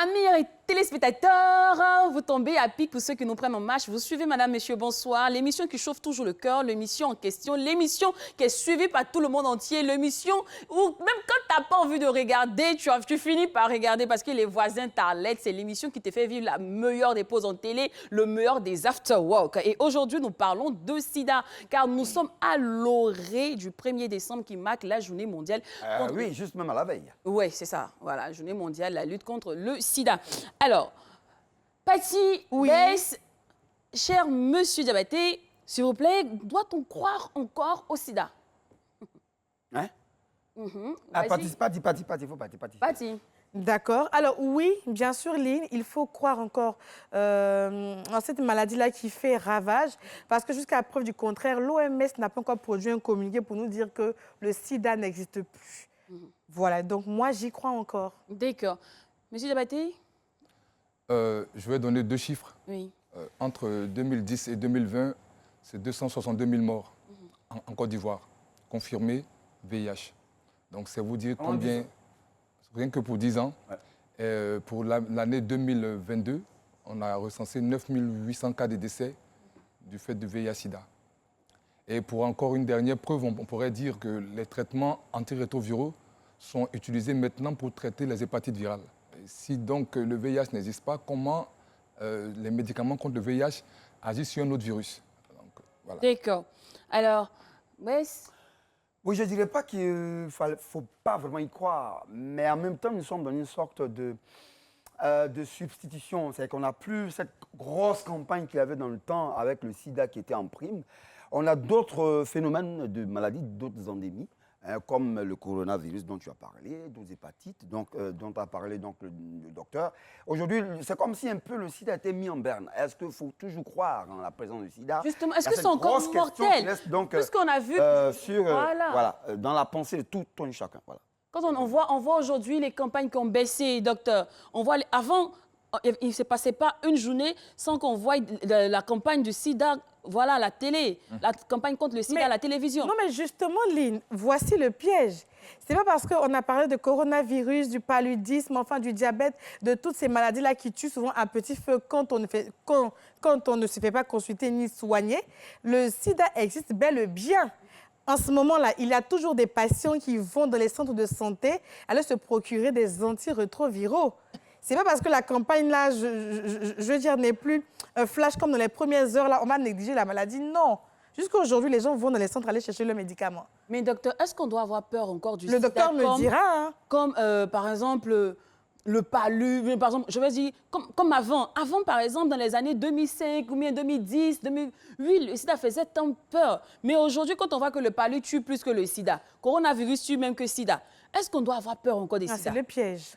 Amis téléspectateurs, vous tombez à pic pour ceux qui nous prennent en marche. Vous suivez Madame, Monsieur, bonsoir. L'émission qui chauffe toujours le cœur, l'émission en question, l'émission qui est suivie par tout le monde entier, l'émission où même quand tu n'as pas envie de regarder, tu finis par regarder parce que les voisins t'alertent. C'est l'émission qui te fait vivre la meilleure des pauses en télé, le meilleur des after-work. Et aujourd'hui, nous parlons de sida, car nous sommes à l'orée du 1er décembre qui marque la journée mondiale. Oui, juste même à la veille. Oui, c'est ça. Voilà, journée mondiale, la lutte contre le sida. Alors, Patty, oui. Bess, cher monsieur Diabaté, s'il vous plaît, doit-on croire encore au sida? Hein? Patty, il faut Patty. Patty. D'accord. Alors oui, bien sûr, Lynn, il faut croire encore en cette maladie-là qui fait ravage, parce que jusqu'à preuve du contraire, l'OMS n'a pas encore produit un communiqué pour nous dire que le sida n'existe plus. Voilà, donc moi, j'y crois encore. D'accord. Monsieur Diabaté? Je vais donner deux chiffres. Oui. Entre 2010 et 2020, c'est 262 000 morts en Côte d'Ivoire, confirmés VIH. Donc, c'est vous dire combien, rien que pour 10 ans, pour l'année 2022, on a recensé 9 800 cas de décès du fait du VIH-Sida. Et pour encore une dernière preuve, on pourrait dire que les traitements antirétroviraux sont utilisés maintenant pour traiter les hépatites virales. Si donc le VIH n'existe pas, comment les médicaments contre le VIH agissent sur un autre virus? Voilà. D'accord. Alors, Bess? Oui, je ne dirais pas qu'il ne faut pas vraiment y croire, mais en même temps, nous sommes dans une sorte de substitution. C'est-à-dire qu'on n'a plus cette grosse campagne qu'il y avait dans le temps avec le sida qui était en prime. On a d'autres phénomènes de maladies, d'autres endémies, comme le coronavirus dont tu as parlé, d'autres hépatites dont a parlé donc, le docteur. Aujourd'hui, c'est comme si un peu le sida a été mis en berne. Est-ce qu'il faut toujours croire en la présence du sida? Justement, est-ce que c'est encore mortel? Puisqu'on a vu dans la pensée de tout un chacun. Voilà. Quand on voit aujourd'hui les campagnes qui ont baissé, docteur. On voit avant, il ne se passait pas une journée sans qu'on voie la campagne du sida. Voilà, à la télé, la campagne contre le sida à la télévision. Non, mais justement, Lynn, voici le piège. C'est pas parce qu'on a parlé de coronavirus, du paludisme, enfin du diabète, de toutes ces maladies-là qui tuent souvent à petit feu quand on ne se fait pas consulter ni soigner. Le sida existe bel et bien. En ce moment-là, il y a toujours des patients qui vont dans les centres de santé aller se procurer des antirétroviraux. C'est pas parce que la campagne, là, je veux dire, n'est plus un flash comme dans les premières heures, là, on va négliger la maladie. Non. Jusqu'à aujourd'hui, les gens vont dans les centres aller chercher le médicament. Mais docteur, est-ce qu'on doit avoir peur encore du sida? Le docteur me dira. Hein. Comme, par exemple, le palu, par exemple, je veux dire, comme avant. Avant, par exemple, dans les années 2005 ou bien 2010, 2008, le sida faisait tant peur. Mais aujourd'hui, quand on voit que le palu tue plus que le sida, coronavirus tue même que sida, est-ce qu'on doit avoir peur encore des sida? C'est le piège.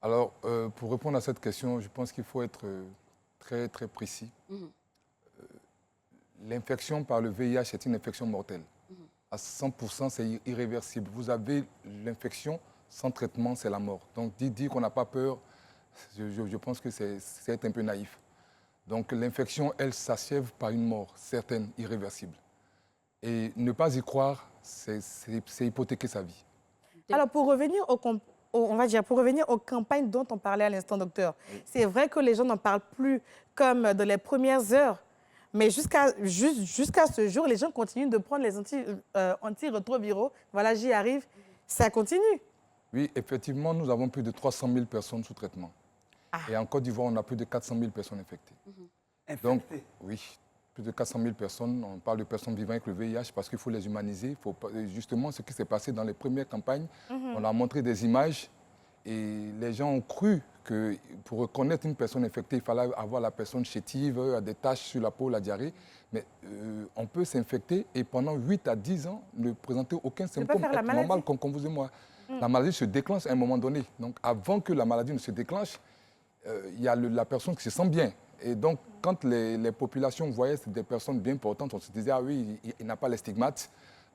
Alors, pour répondre à cette question, je pense qu'il faut être très, très précis. L'infection par le VIH est une infection mortelle. À 100%, c'est irréversible. Vous avez l'infection, sans traitement, c'est la mort. Donc, dire qu'on n'a pas peur, je pense que c'est être un peu naïf. Donc, l'infection, elle s'achève par une mort certaine, irréversible. Et ne pas y croire, c'est hypothéquer sa vie. Alors, pour revenir pour revenir aux campagnes dont on parlait à l'instant, docteur, c'est vrai que les gens n'en parlent plus comme dans les premières heures, mais jusqu'à ce jour, les gens continuent de prendre les antirétroviraux. Voilà, j'y arrive, ça continue. Oui, effectivement, nous avons plus de 300 000 personnes sous traitement. Et en Côte d'Ivoire, on a plus de 400 000 personnes infectées. Donc, oui, plus de 400 000 personnes. On parle de personnes vivant avec le VIH parce qu'il faut les humaniser. Justement, ce qui s'est passé dans les premières campagnes, on a montré des images et les gens ont cru que pour reconnaître une personne infectée, il fallait avoir la personne chétive, des taches sur la peau, la diarrhée. Mais on peut s'infecter et pendant 8 à 10 ans ne présenter aucun symptôme, être normal comme vous et moi. La maladie se déclenche à un moment donné. Donc, avant que la maladie ne se déclenche, il y a la personne qui se sent bien. Et donc, quand les populations voyaient des personnes bien portantes, on se disait, ah oui, il n'a pas les stigmates.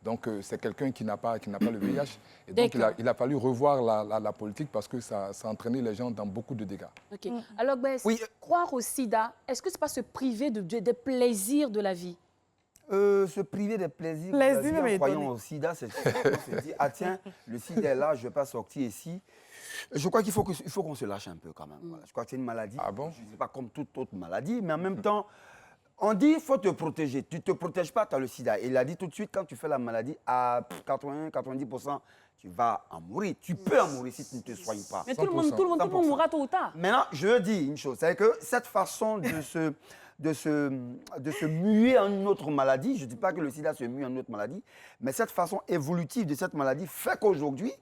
Donc, c'est quelqu'un qui n'a pas le VIH. Et donc, il a fallu revoir la politique parce que ça a entraîné les gens dans beaucoup de dégâts. OK. Alors, Bess, croire au sida, est-ce que ce n'est pas se priver des plaisirs de la vie? Se priver des plaisirs en croyant au sida, c'est se dire, ah tiens, le sida est là, je ne vais pas sortir ici. Je crois qu'il faut qu'on se lâche un peu quand même. Voilà. Je crois que c'est une maladie, Ah bon? je ne sais pas comme toute autre maladie, mais en même temps, on dit qu'il faut te protéger. Tu ne te protèges pas, tu as le sida. Et il a dit tout de suite, quand tu fais la maladie, à 80-90%, tu vas en mourir. Tu peux en mourir si tu ne te soignes pas. Mais tout le monde mourra tôt ou tard. Maintenant, je veux dire une chose, c'est que cette façon de se muer en une autre maladie, je ne dis pas que le sida se mue en une autre maladie, mais cette façon évolutive de cette maladie fait qu'aujourd'hui,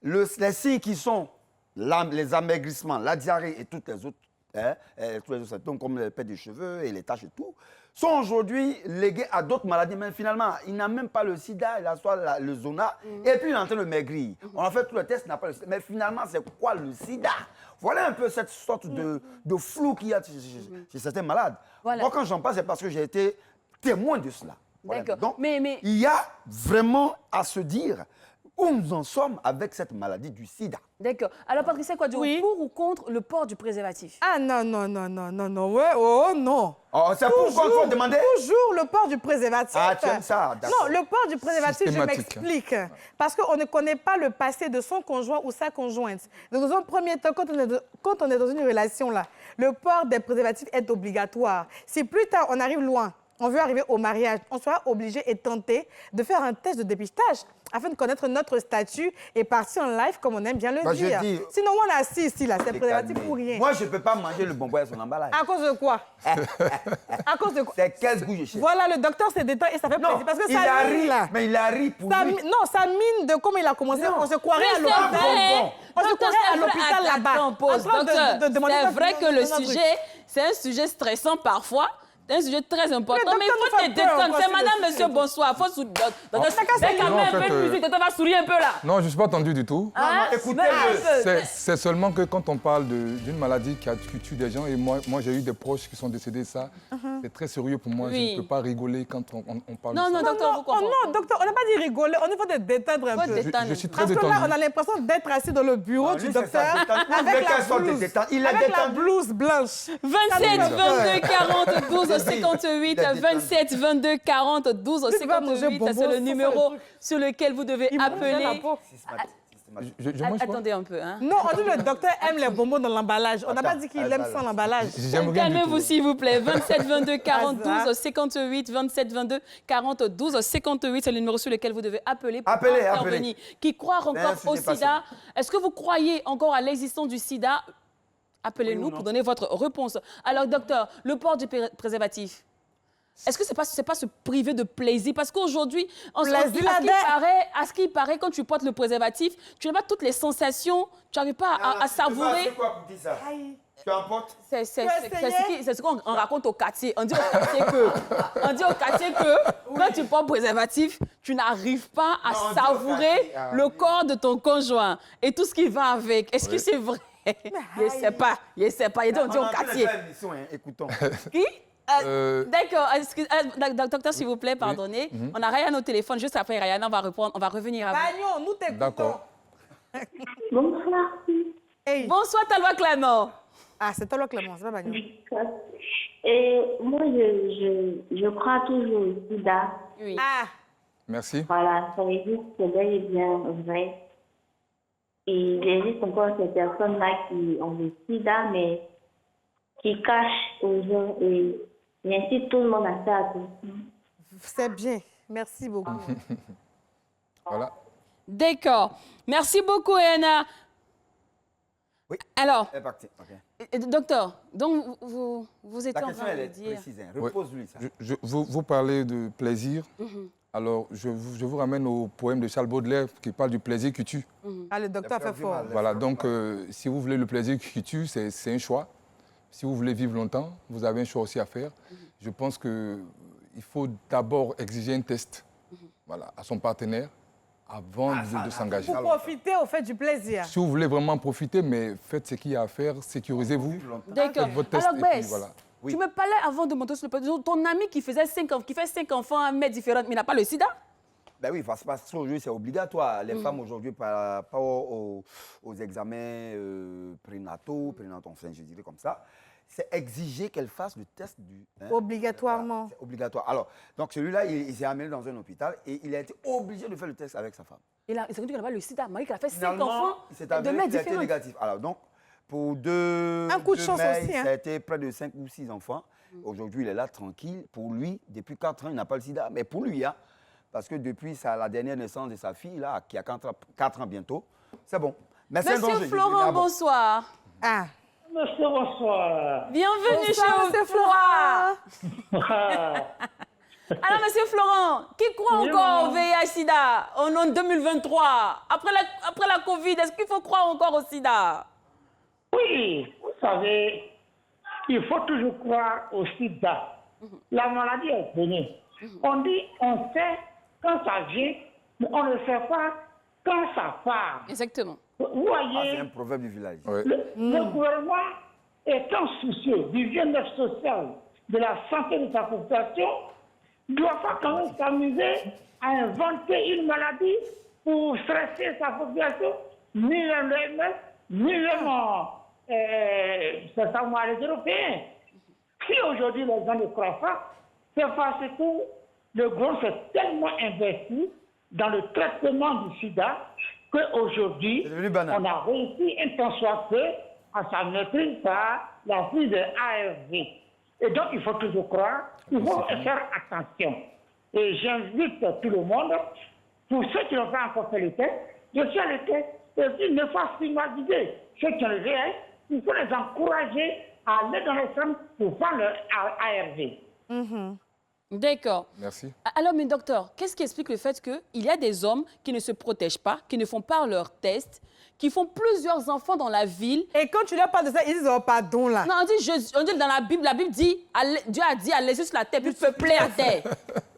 les signes qui sont les amaigrissements, la diarrhée et toutes les autres, tous les autres symptômes comme les pertes de cheveux et les taches et tout, sont aujourd'hui légués à d'autres maladies. Mais finalement, il n'a même pas le sida, il a soit le zona, et puis il est en train de maigrir. On a fait tous les tests, il n'a pas le sida. Mais finalement, c'est quoi le sida? Voilà un peu cette sorte de flou qu'il y a chez certains malades. Voilà. Moi, quand j'en parle, c'est parce que j'ai été témoin de cela. Voilà. D'accord. Donc, Mais il y a vraiment à se dire où nous en sommes avec cette maladie du sida. D'accord. Alors, Patricia Kouadio, Oui. pour ou contre le port du préservatif? Ah non, ouais, oh non. Oh, c'est pourquoi il faut demander. Toujours le port du préservatif. Ah, tu aimes ça, d'accord. Non, le port du préservatif, je Systématique. m'explique. Parce qu'on ne connaît pas le passé de son conjoint ou sa conjointe. Donc, dans un premier temps, quand on est dans une relation, là, le port des préservatifs est obligatoire. Si plus tard, on arrive loin, on veut arriver au mariage, on sera obligé et tenté de faire un test de dépistage afin de connaître notre statut et partir en live comme on aime bien le Bah, je dire. dis- Sinon, on a assis ici, là, c'est préservatif pour rien. Moi, je ne peux pas manger le bonbon à son emballage. À cause de quoi? À cause de quoi? C'est quel goût je cherche. Voilà, le docteur s'est détend et ça fait Non, plaisir. Parce que il ça a mine, ri, là. mais il a ri pour Ça lui. non, ça mine de comment il a commencé. Non. On se croirait Oui, à c'est l'hôpital. vrai. On se Docteur, croirait à c'est vrai. l'hôpital là-bas. Attends, pause, En train docteur. de demander C'est ça, vrai c'est que le un truc. sujet, c'est un sujet stressant parfois. C'est un sujet très important. Le Mais il docteur faut nous te fait peur détendre. encore C'est sur le madame, sujet. monsieur, bonsoir. Faut sous... Docteur, qu'à fais quand Non, même en un peu fait, de musique. Docteur va sourire un peu là. Non, je ne suis pas tendu du tout. Hein? écoutez-le. Mais un peu. C'est seulement que quand on parle d'une maladie qui tue des gens, et moi j'ai eu des proches qui sont décédés, ça, c'est très sérieux pour moi. Oui. Je ne peux pas rigoler quand on parle Non, de ça. non, docteur, vous Oh comprenez. non, docteur, on n'a pas dit rigoler. On est faut de détendre un Faut peu. détendre. Je suis très Parce que détendu. là, on a l'impression d'être assis dans le bureau Ah, du lui, c'est docteur ça, détente. Mais avec quelle la sorte de blouse. détente? Il est Avec la détendu. blouse blanche. 27 22 40 12 Il est 58 détendu. 27 22 40 12 Tu vas manger 58 bonbon, c'est le ça, numéro le truc. sur lequel vous devez Il mange la appeler. peau. Systématique. Je mange quoi? Attendez un peu, hein. Non, on dit le docteur aime les bonbons dans l'emballage. On n'a pas Attends, dit qu'il attends, aime sans l'emballage. J'aime rien du Calmez-vous tout. s'il vous plaît. 27 22 40 Hasard. 12 58 27 22 40 12 58 c'est le numéro sur lequel vous devez appeler pour Appelez, intervenir. Qui croient encore un au sujet sida? Est-ce que vous croyez encore à l'existence du sida? Oui Appelez-nous ou pour non? donner votre réponse. Alors docteur, le port du préservatif. Est-ce que c'est pas se priver de plaisir? Parce qu'aujourd'hui, Plaisir, à ce qui paraît, quand tu portes le préservatif, tu n'as pas toutes les sensations, tu n'arrives pas à savourer. C'est quoi pour dire ça? Tu emportes? C'est essayé? ce qu'on raconte au quartier. On dit au quartier que quand tu portes préservatif, tu n'arrives pas à Non, on dit au savourer quartier, ah, le oui. corps de ton conjoint et tout ce qui va avec. Est-ce que c'est vrai? Je ne sais pas. Je ne sais pas. On dit au quartier. Écoutons. Qui? Euh, D'accord. Docteur, s'il vous plaît, pardonnez. On a Ryan au téléphone. Juste après Ryan, on va revenir à vous. Bagnon, nous t'écoutons. D'accord. Bonsoir. Hey. Bonsoir, Talwa Clément. Ah, c'est toi, Clément, c'est pas Bagnon. Et moi, je crois toujours au sida. Oui. Ah, Merci. Voilà, ça existe, c'est bel et bien vrai. Et il existe encore ces personnes-là qui ont le sida, mais qui cachent aux gens. Et j'incite tout le monde à faire attention. c'est bien. Merci beaucoup. Voilà. D'accord. Merci beaucoup, Anna. Oui. Alors, C'est parti. ok. docteur, donc vous étiez La en question, train elle de est dire... précise. Hein. Repose-lui ça. Vous parlez de plaisir. Mhm. Alors, je vous ramène au poème de Charles Baudelaire qui parle du plaisir qui tue. Ah, le docteur a fait fort. Voilà, donc si vous voulez le plaisir qui tue, c'est un choix. Si vous voulez vivre longtemps, vous avez un choix aussi à faire. Je pense qu'il faut d'abord exiger un test voilà, à son partenaire avant de s'engager. Pour profiter au fait du plaisir. Si vous voulez vraiment profiter, mais faites ce qu'il y a à faire, sécurisez-vous. D'accord. Faites votre test Alors, et puis Bess, voilà. Oui. tu me parlais avant de monter sur le plateau, ton ami qui fait 5 enfants à mère différente, mais il n'a pas le sida? Ben oui, parce qu'aujourd'hui, c'est obligatoire. Les femmes, aujourd'hui, par rapport aux examens prénataux, enfin, je dirais comme ça, c'est exiger qu'elle fasse le test du... Obligatoirement. C'est obligatoire. Alors, donc celui-là, il s'est amené dans un hôpital et il a été obligé de faire le test avec sa femme. Il s'est rendu qu'il avait le sida. Marie, qu'il a fait 5 Finalement, enfants il s'est de avéré mères qu'il a été différentes. négatif. Alors, donc, pour deux Un coup de chance mères, aussi, hein. ça a été près de 5 ou 6 enfants. Aujourd'hui, il est là tranquille. Pour lui, depuis 4 ans, il n'a pas le sida. Mais pour lui, hein, parce que depuis la dernière naissance de sa fille, là, qui a 4 ans bientôt, c'est bon. Mais c'est un danger. Monsieur Florent, bonsoir. Ah. Monsieur, bonsoir. Bienvenue Bonsoir, chez monsieur Flora. Alors, monsieur Florent, qui croit encore au VIH-Sida en 2023? Après la Covid, est-ce qu'il faut croire encore au sida? Oui, vous savez, il faut toujours croire au sida. La maladie est venue. On dit, on sait quand ça vient, mais on ne sait pas quand ça part. Exactement. Vous Ah, c'est voyez, un proverbe du village. Ouais. le gouvernement étant soucieux du bien-être social, de la santé de sa population, ne doit pas quand même s'amuser à inventer une maladie pour stresser sa population, ni l'OMS, ni les Européens. Si aujourd'hui les gens ne croient pas, c'est parce que le gouvernement s'est tellement investi dans le traitement du sida qu'aujourd'hui, C'est devenu banal. on a réussi un temps soit peu à s'en maîtrise par la prise de ARV. Et donc, il faut toujours croire, il faut faire attention. Et j'invite tout le monde, pour ceux qui n'ont pas encore fait le test, de faire le test et puis ne pas stigmatiser ceux qui ont le VIH. Il faut les encourager à aller dans les centres pour faire le ARV. D'accord. Merci. Alors, mais docteur, qu'est-ce qui explique le fait qu'il y a des hommes qui ne se protègent pas, qui ne font pas leurs tests, qui font plusieurs enfants dans la ville? Et quand tu leur parles de ça, ils disent, oh, pardon, là. Non, on dit dans la Bible dit, Dieu a dit, allez sur la terre, puis peuplez la terre.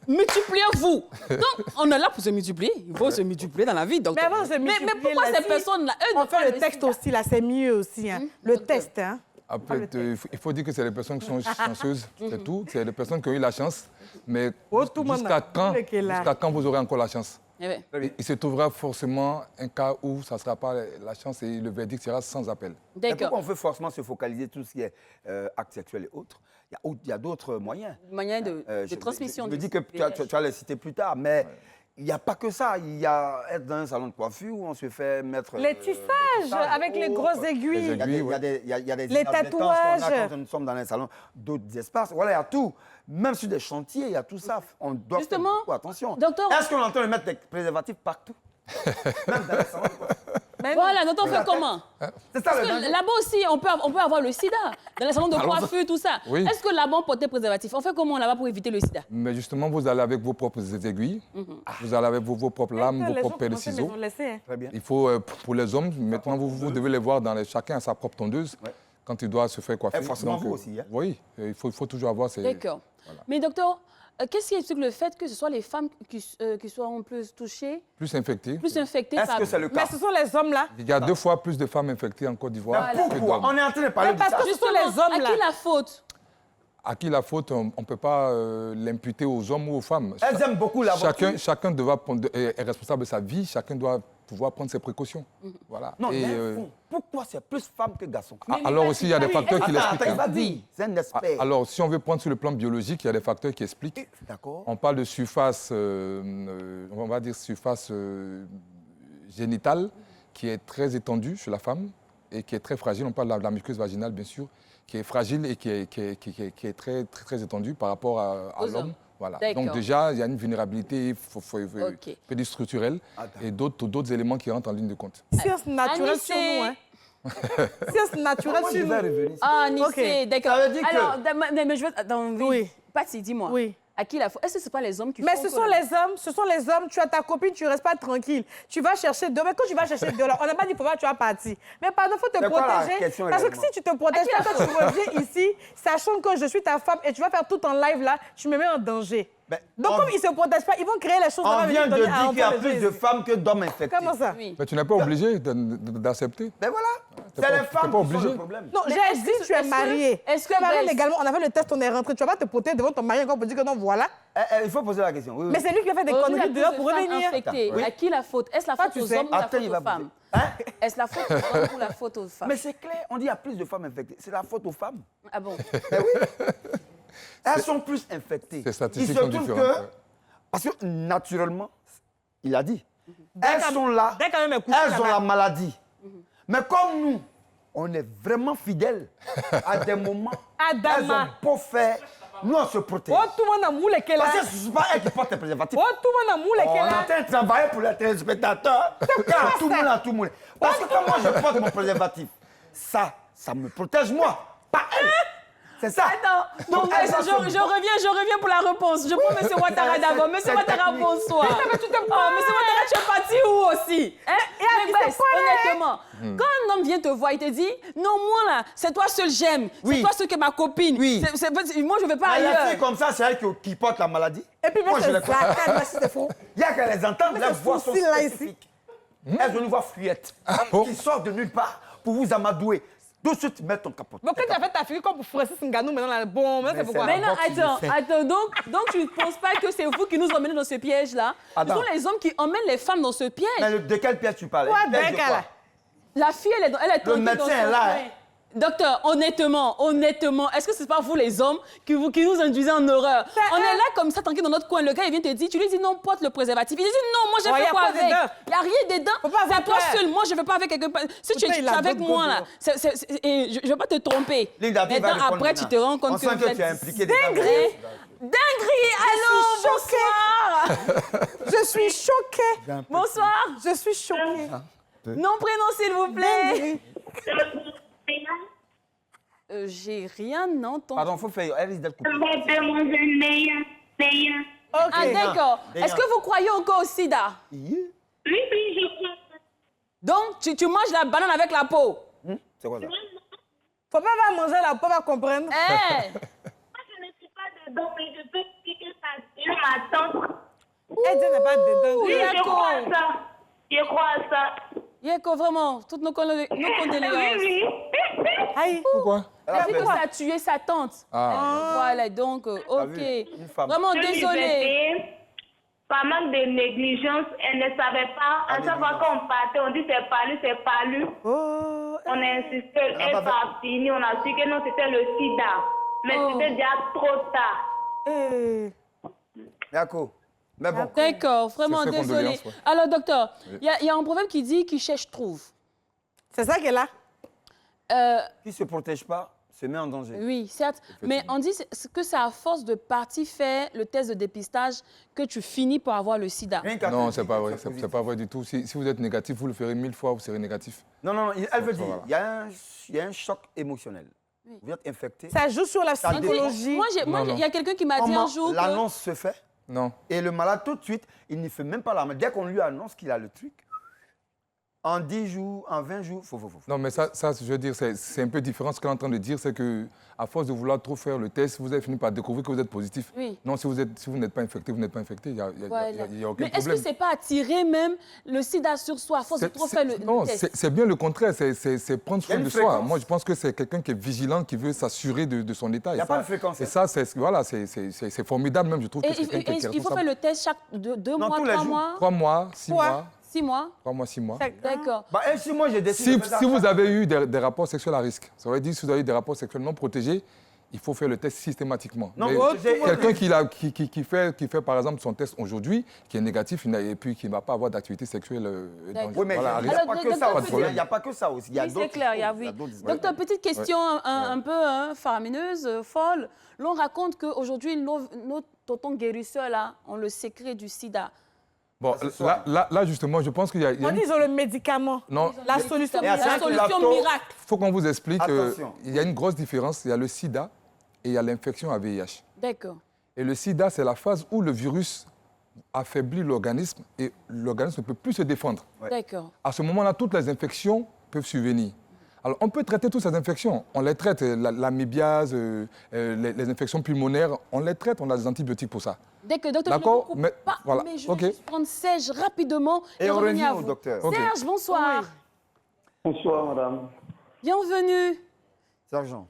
Multipliez-vous. Donc, on est là pour se multiplier. Il faut se multiplier dans la vie, docteur. Mais avant de se multiplier, mais pourquoi là, ces si personnes-là, eux, on ne font fait le texte sida? aussi, là, c'est mieux aussi. Hein. Le test, hein. Après, il faut dire que c'est les personnes qui sont chanceuses, c'est tout. C'est les personnes qui ont eu la chance. Mais Oh, tout le monde jusqu'à a- quand, qui est là. jusqu'à quand vous aurez encore la chance? Eh ben, Il se trouvera forcément un cas où ça ne sera pas la chance et le verdict sera sans appel. Mais pourquoi d'accord. on veut forcément se focaliser sur tout ce qui est actes sexuels et autres? Il y a d'autres moyens. Moyen de Je transmission. me du dis que VIH. tu vas les citer plus tard, mais il n'y a pas que ça. Il y a être dans un salon de coiffure où on se fait mettre... Les tissages avec les grosses aiguilles. Il y a des, aiguilles, il y a des, il y a des Les inadvertances qu'on tatouages. a quand nous sommes dans un salon, d'autres espaces. Voilà, il y a tout. Même sur des chantiers, il y a tout ça. On doit Justement, faire beaucoup attention. docteur- Est-ce qu'on entend mettre des préservatifs partout? Même dans les salons de coiffure. Mais Voilà, donc on fait comment? C'est ça le Parce danger. que là-bas aussi, on peut avoir le sida. Dans les salons de coiffure, tout ça. Oui. Est-ce que là-bas, on porte des préservatifs? On fait comment là-bas pour éviter le sida? Mais justement, vous allez avec vos propres aiguilles, vous allez avec vos propres lames, vos les gens propres pelles de commencent, mais ciseaux. ils ont laissé, hein. Très bien. Il faut, pour les hommes, maintenant, vous devez les voir chacun a sa propre tondeuse Ouais. quand il doit se faire coiffer. Et forcément vous aussi, hein. Oui, il faut toujours avoir ces... D'accord. Mais docteur, qu'est-ce qui explique le fait que ce soit les femmes qui sont plus touchées, Plus infectés. plus infectées Est-ce par... que c'est le Mais cas? ce sont les hommes, là. Il y a 2 fois plus de femmes infectées en Côte d'Ivoire Mais que pourquoi? d'hommes. On est en train de parler Mais de parce ça. que ce sont Justement, les hommes, à là. qui la faute? À qui la faute, on ne peut pas l'imputer aux hommes ou aux femmes. Elles aiment beaucoup la voiture. Chacun est responsable de sa vie, chacun doit pouvoir prendre ses précautions. Voilà. Non, Et, mais pourquoi c'est plus femmes que garçons? alors aussi, il y a des facteurs qui Attends, l'expliquent. il va dire. C'est un expert. Alors, si on veut prendre sur le plan biologique, il y a des facteurs qui expliquent. D'accord. On parle de surface, on va dire surface génitale, qui est très étendue chez la femme et qui est très fragile. On parle de la muqueuse vaginale, bien sûr, qui est fragile et qui est très, très, très étendue par rapport à Aux l'homme. hommes. Voilà. D'accord. Donc déjà, il y a une vulnérabilité Ok. structurelle Ah, d'accord. et d'autres éléments qui rentrent en ligne de compte. Science naturelle sur nous, hein. Science naturelle Moi, je sur vais nous. revenir. Ah, Nissé, Ok. d'accord. Ça veut dire que- Alors, mais je veux... Attends, oui. Oui. Patsy, dis-moi. Oui. À qui la faute? Est-ce que ce pas les hommes qui Mais font ce que sont la- les hommes, tu as ta copine, tu ne restes pas tranquille. Tu vas chercher deux. Mais quand tu vas chercher deux, là, on n'a pas dit pourquoi tu vas partir. Mais pardon, il faut te C'est quoi la protéger. question Parce que réellement? si tu te protèges pas, quand tu reviens ici, sachant que je suis ta femme et tu vas faire tout en live là, tu me mets en danger. Ben, Donc, on- comme ils ne se protègent pas, ils vont créer les choses. On vient de donner à dire qu'il y a enfants plus les de gens femmes que d'hommes infectés. Comment ça? Oui. Mais tu n'es pas obligé d'accepter. Ben voilà. C'est les femmes pas qui sont obligé. le problème. Non, Mais j'ai est-ce dit que- tu es est-ce que- marié. est-ce Tu es que marié Bess- légalement, on a fait le test, on est rentré. Tu vas pas te porter devant ton mari encore pour dire que non, voilà. Il faut poser la question. Oui, oui. Mais c'est lui qui a fait des Aujourd'hui, conneries à dehors cause pour de femmes revenir. infectées, Oui. à qui la faute? Est-ce la Toi, faute tu aux sais. hommes ou la Attends, faute il aux va femmes? Hein? Est-ce la faute aux hommes ou la faute aux femmes? Mais c'est clair, on dit qu'il y a plus de femmes infectées. C'est la faute aux femmes. Ah bon? Elles sont plus infectées. Ces statistiques Il se sont trouve différentes, que, ouais. parce que naturellement, il a dit, elles sont là, Dès quand même, écoute, elles ont la maladie. Mais comme nous, on est vraiment fidèles à des moments, Adama. elles ont beau faire, nous on se protège. Oh, tout le monde a moulé qu'elle a. Parce que ce n'est pas elles qui portent les préservatifs. Oh, tout le monde a moulé On qu'elle est en a. train de travailler pour les téléspectateurs. Car tout le monde a tout moulé. Parce que quand moi je porte mon préservatif, ça me protège moi, pas elle. C'est ça. Attends, donc, elles je ont ce reviens pour la réponse. Je prends M. Ouattara d'abord. M. C'est Ouattara, technique. bonsoir. Oh, M. Ouattara, tu es parti où aussi? Hein? Mais Bess, honnêtement, quand un homme vient te voir, il te dit, non, moi là, c'est toi seul j'aime. Oui. C'est toi seul que ma copine. Oui. Moi, je ne vais pas Mais les ailleurs. filles comme ça, c'est elles qui portent la maladie. Et puis, moi, même, je les c'est connais. Zlatan, là, si c'est faux. Il y a qu'à les entendre, leurs voix sont fossile, là, ici. spécifiques. Elles ont une voix fluette bon? qui sort de nulle part pour vous amadouer. De suite, mets ton capote. Donc, quand tu as fait ta figure comme pour Francis Ngannou, maintenant, là, bon, maintenant, c'est Mais pourquoi. c'est Mais non, D'abord, tu le attends, donc tu ne penses pas que c'est vous qui nous emmenez dans ce piège-là? Ce Attends. sont les hommes qui emmènent les femmes dans ce piège. Mais de quelle pièce tu parles? Quoi, Une pièce de Becca, quoi? là? La fille, elle est tranquille médecin dans son est là, coin. hein. Docteur, honnêtement, est-ce que c'est pas vous les hommes qui nous induisez en horreur? On est là comme ça, tranquille dans notre coin. Le gars, il vient te dire, tu lui dis non, porte le préservatif. Il dit non, moi, j'ai Oh, y fait a quoi pas avec? dedans. Il n'y a rien dedans. Faut pas C'est à avoir toi peur. seul. Moi, je ne vais pas avec quelqu'un. Si tu Putain, es il a avec d'autres moi, là, gars et je ne vais pas te tromper. Linda, tu vas Maintenant, répondre après, tu te maintenant. rends compte On que sent vous que tu es êtes impliqué dedans. dinguerie. Dinguerie, allô, bonsoir. Je suis choquée. Bonsoir. Je suis choquée. Non, prénom, s'il vous plaît. Dinguerie. J'ai rien entendu. Pardon, il faut faire. Elle risque d'être coupée. Mademoiselle Meya. Ok. Ah, d'accord. Des Est-ce que vous croyez encore au sida? Yeah. Oui, je crois. Donc, tu manges la banane avec la peau? C'est quoi ça? Faut pas manger la peau, va comprendre. Eh! Moi, je ne suis pas dedans, mais je peux dire que ça vient ma tante. Elle dit n'est pas dedans. Oui, je d'accord. crois à ça. Je crois à ça. Yeko, vraiment, toutes nos Oui, condoléances. oui. Aïe. Pourquoi? Elle dit que Pourquoi? ça a tué sa tante. Ah. Voilà, donc, T'as ok. vu, une femme. Vraiment Je lui désolée. disais, par manque de négligence, elle ne savait pas. À chaque fois qu'on partait, on dit c'est pas lui, c'est pas lui. Oh. On a insisté, elle Ah, bah, va finir, on a su que non, c'était le sida. Mais Oh. c'était déjà trop tard. Eh. D'accord. Mais bon, D'accord, vraiment C'est ses désolée. condoléances, ouais. Alors, docteur, il y a un proverbe qui dit qui cherche trouve. C'est ça qu'elle a. qui ne se protège pas se met en danger. Oui, certes. Mais on dit que c'est à force de partir faire le test de dépistage que tu finis par avoir le sida. Rien qu'à Non, te c'est dire pas que vrai. c'est C'est positif. pas vrai du tout. Si vous êtes négatif, vous le ferez 1000 fois, vous serez négatif. Non, non, elle veut dire, Voilà. il y a un choc émotionnel. Vous êtes infecté. Ça joue sur la Ça On dit- psychologie. Moi, Non, non. il y a quelqu'un qui m'a dit Comment un jour que... l'annonce se fait Non. et le malade, tout de suite, il ne fait même pas la main. Dès qu'on lui annonce qu'il a le truc, en 10 jours, en 20 jours, faut. Non, mais ça, je veux dire, c'est un peu différent. Ce qu'elle est en train de dire, c'est que à force de vouloir trop faire le test, vous avez fini par découvrir que vous êtes positif. Oui. Non, si vous n'êtes pas infecté, vous n'êtes pas infecté. Il n'y a, Voilà. y a aucun Mais est-ce que problème. c'est pas attirer même le sida sur soi à force de trop faire le Non, test? c'est bien le contraire. C'est prendre Il y a soin une de soi. fréquence. Moi, je pense que c'est quelqu'un qui est vigilant, qui veut s'assurer de son état. Il n'y a pas de fréquence. Et ça, voilà, c'est formidable même. Je trouve Et que c'est quelqu'un qui est il faut faire responsable. le test chaque 2 Non, mois, tous les 3 jours. mois, 3 mois, 6 Quoi? mois. 6 mois. 3 mois, 6 mois. D'accord. Bah, et si moi j'ai décidé Si, de faire si ça, vous avez eu des rapports sexuels à risque, ça veut dire si vous avez eu des rapports sexuels non protégés, il faut faire le test systématiquement. Non, Mais protégé, quelqu'un qui fait par exemple son test aujourd'hui, qui est négatif et puis qui ne va pas avoir d'activité sexuelle D'accord. Oui, mais voilà, à il n'y risque. a pas Alors, que ça docteur, aussi. petit- Il n'y a pas que ça aussi. Il y a Oui, c'est d'autres clair, il y a choses, oui. d'autres- Docteur, petite question un peu faramineuse, folle. L'on raconte qu'aujourd'hui, nos tontons guérisseurs, là, ont le secret du sida. Bon, Ça, c'est ça. là, justement, je pense qu'il y a On dit ils ont le médicament. Non, La solution. Et à La cinq solution plateaux. miracle. il faut qu'on vous explique Attention. qu'il y a une grosse différence. Il y a le sida et il y a l'infection à VIH. D'accord. Et le sida, c'est la phase où le virus affaiblit l'organisme et l'organisme ne peut plus se défendre. Ouais. D'accord. À ce moment-là, toutes les infections peuvent survenir. Alors, on peut traiter toutes ces infections. On les traite, l'amibiase, les infections pulmonaires, on les traite, on a des antibiotiques pour ça. Docteur, je ne D'accord, vous coupe mais pas, voilà, mais je ok. vais juste prendre Serge rapidement Et on revenir revient à au vous. docteur. Ok. Serge, bonsoir. Bonsoir, madame. Bienvenue. Sergent.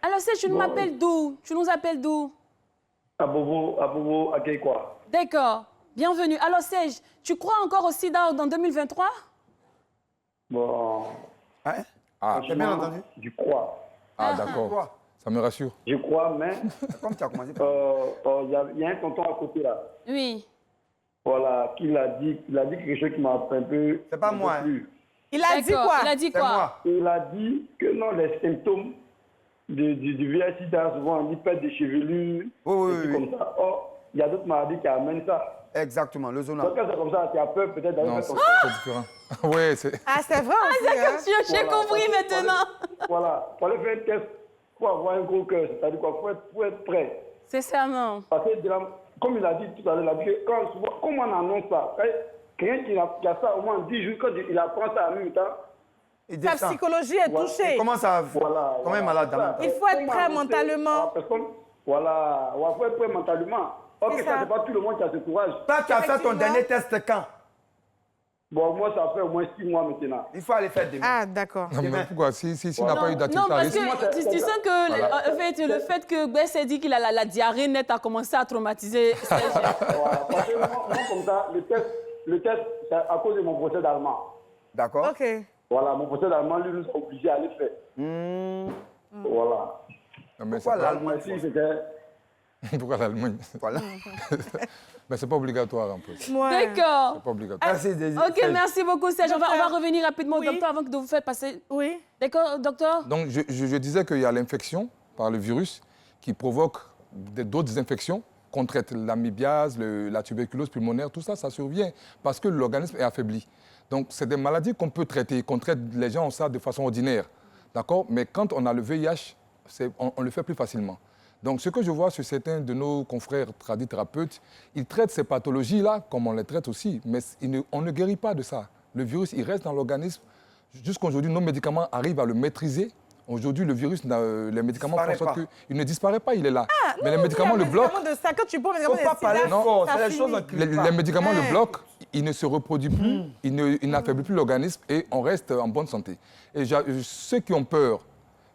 Alors, Serge, tu nous appelles d'où? Tu nous appelles d'où? À Bobo, à Keikwa. D'accord. Bienvenue. Alors, Serge, tu crois encore au sida en 2023? Bon, Hein? Ah, J'ai bien entendu. je crois. ah d'accord. Quoi? Ça me rassure. Je crois, mais Comme tu as commencé par... il y a un tonton à côté là. Oui. Voilà, il a dit quelque chose qui m'a un peu. C'est pas un peu moi, hein. plu. Il a dit D'accord. quoi? Il a dit C'est quoi? moi. Il a dit que non, les symptômes du VIH-Sida, souvent on dit perte de chevelure, Oui, des trucs comme ça. Or, il y a d'autres maladies qui amènent ça. Exactement, le Donc zonage. quand c'est comme ça, tu as peur peut-être d'aller Non, faire c'est ton c'est différent. Oui, c'est... Ah, c'est vrai aussi, hein? J'ai compris maintenant. Voilà, il fallait faire un test pour avoir un gros cœur, c'est-à-dire quoi, faut être prêt. C'est ça, non? Parce que, comme il a dit tout à l'heure, il a dit que comme on annonce ça, quelqu'un qui a ça au moins 10 jours, quand il apprend ça en même temps, Il Sa descend. psychologie est Voilà. touchée. Comment ça... voilà. Quand même malade, Voilà. Il faut être Comment prêt annoncer mentalement. à la personne, voilà, il faut être prêt mentalement. Ok, C'est ça, ça. c'est pas tout le monde qui a ce courage. Toi, tu as fait ton Effectivement. dernier test quand? Bon, moi, ça fait au moins 6 mois maintenant. Il faut aller faire demain. Ah, d'accord. Non, mais pourquoi? Si on n'a Non, pas eu non, d'activité à parce risque... que tu sens que Voilà. en fait, le fait que Bess s'est dit qu'il a la diarrhée nette a commencé à traumatiser Serge. Voilà. Parce que moi, comme ça, le test, c'est à cause de mon procès d'allemand. D'accord? OK. Voilà, mon procès d'allemand, lui, nous a obligés à aller faire. Voilà. Non, mais Pourquoi c'est pas- l'Allemagne? Moi aussi, c'était. Pourquoi l'Allemagne? Voilà. Mais c'est pas obligatoire en plus. Ouais. D'accord. C'est pas obligatoire. Merci, Daisy. Ok, merci beaucoup Serge. On va Docteur. revenir rapidement au Oui. docteur avant de vous faire passer. Oui. D'accord, docteur? Donc, je disais qu'il y a l'infection par le virus qui provoque d'autres infections qu'on traite l'amibiase, la tuberculose pulmonaire, tout ça, ça survient parce que l'organisme est affaibli. Donc, c'est des maladies qu'on peut traiter, qu'on traite, les gens ont ça de façon ordinaire. D'accord? Mais quand on a le VIH, on le fait plus facilement. Donc, ce que je vois sur certains de nos confrères tradithérapeutes, ils traitent ces pathologies-là comme on les traite aussi, mais on ne guérit pas de ça. Le virus, il reste dans l'organisme. Jusqu'aujourd'hui, nos médicaments arrivent à le maîtriser. Aujourd'hui, le virus, les médicaments font en sorte qu'il ne disparaît pas, il est là. Mais les médicaments le bloquent. De ça, quand tu prends Il ne faut pas parler fort, c'est les choses Les médicaments le bloquent, il ne se reproduit plus, il n'affaiblit plus l'organisme et on reste en bonne santé. Et ceux qui ont peur,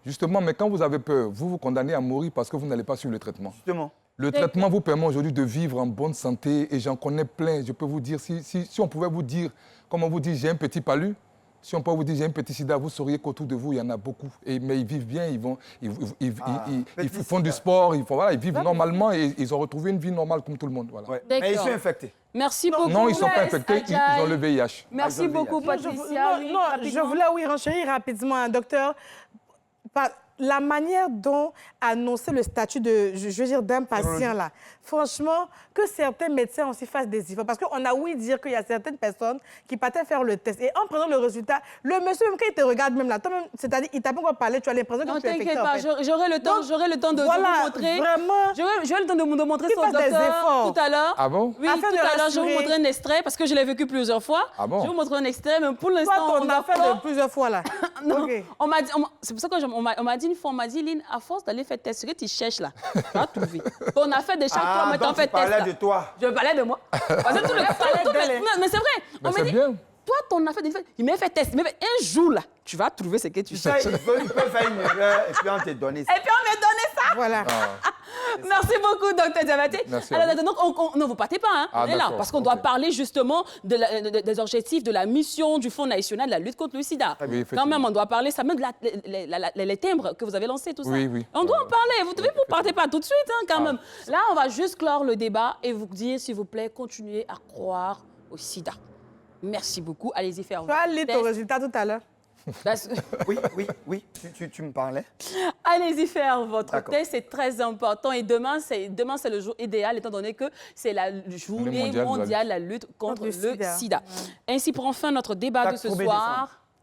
justement, mais quand vous avez peur, vous vous condamnez à mourir parce que vous n'allez pas suivre le traitement. Justement. Le traitement vous permet aujourd'hui de vivre en bonne santé et j'en connais plein. Je peux vous dire, si on pouvait vous dire, comme on vous dit, j'ai un petit palu, si on peut vous dire j'ai un petit sida, vous sauriez qu'autour de vous, il y en a beaucoup. Mais ils vivent bien, ils font du sport, ils vivent normalement et ils ont retrouvé une vie normale comme tout le monde. Voilà. Ouais. D'accord. Mais ils sont infectés. Merci beaucoup. Non, ils ne sont pas infectés, ils Adjaï. ont le VIH. Merci Ils ont le beaucoup, VIH. Patricia. Oui, Non, je rapidement. voulais renchérir rapidement, un docteur. La manière dont annoncer le statut de, je veux dire, d'un patient, là, franchement, que certains médecins aussi fassent des efforts. Parce qu'on a ouï dire qu'il y a certaines personnes qui partaient faire le test. Et en prenant le résultat, le monsieur, même quand il te regarde même là, toi-même, c'est-à-dire, il t'a pas encore parlé, tu as l'impression que Non, tu es infecté, t'inquiète en pas, fait. j'aurai le temps de Voilà, vous montrer. vraiment. J'aurai le temps de vous montrer Qu'il son fasse des docteur efforts. tout à l'heure. Ah bon? Oui, Afin tout de à l'heure, je vais vous rassurer. montrer un extrait parce que je l'ai vécu plusieurs fois. Ah bon? Je vais vous montrer un extrait, mais pour Toi, l'instant, ton affaire de plusieurs fois, là. Non, OK. on m'a dit, c'est pour ça qu'on m'a dit une fois, on m'a dit, Lynn, à force d'aller faire test, ce que tu cherches là, tu vas trouver. On a fait de chaque fois, mais t'en donc fais tu test parlais là. de toi. Je parlais de moi. Parce que tout le mais c'est vrai. Mais On m'a c'est dit, bien. toi, ton affaire, il m'a fait test. Il m'a fait un jour là, tu vas trouver ce que tu Ça, cherches. il peut faire une erreur et puis on te donne ça. Et puis on m'a donné ça. Voilà. Merci beaucoup, docteur Diabaté. Merci à Alors, vous. donc, non, vous partez pas, hein. Ah, On est là, d'accord, parce qu'on doit ok. parler justement des objectifs de la mission du Fonds national de la lutte contre le sida. Oui, Quand effectivement. même, on doit parler, ça même de les timbres que vous avez lancés, tout ça. Oui, oui. On doit en parler. Vous ne partez pas tout de suite, hein, quand Ah. même. Là, on va juste clore le débat et vous dire, s'il vous plaît, continuez à croire au sida. Merci beaucoup. Allez-y faire Tu as lu ton test. résultat tout à l'heure. Oui, tu me parlais. Allez-y faire votre D'accord. test, c'est très important. Et demain, c'est le jour idéal, étant donné que c'est la journée mondiale de la mondiale de la lutte contre le sida. Ainsi prend fin notre débat de ce T'as trouvé soir.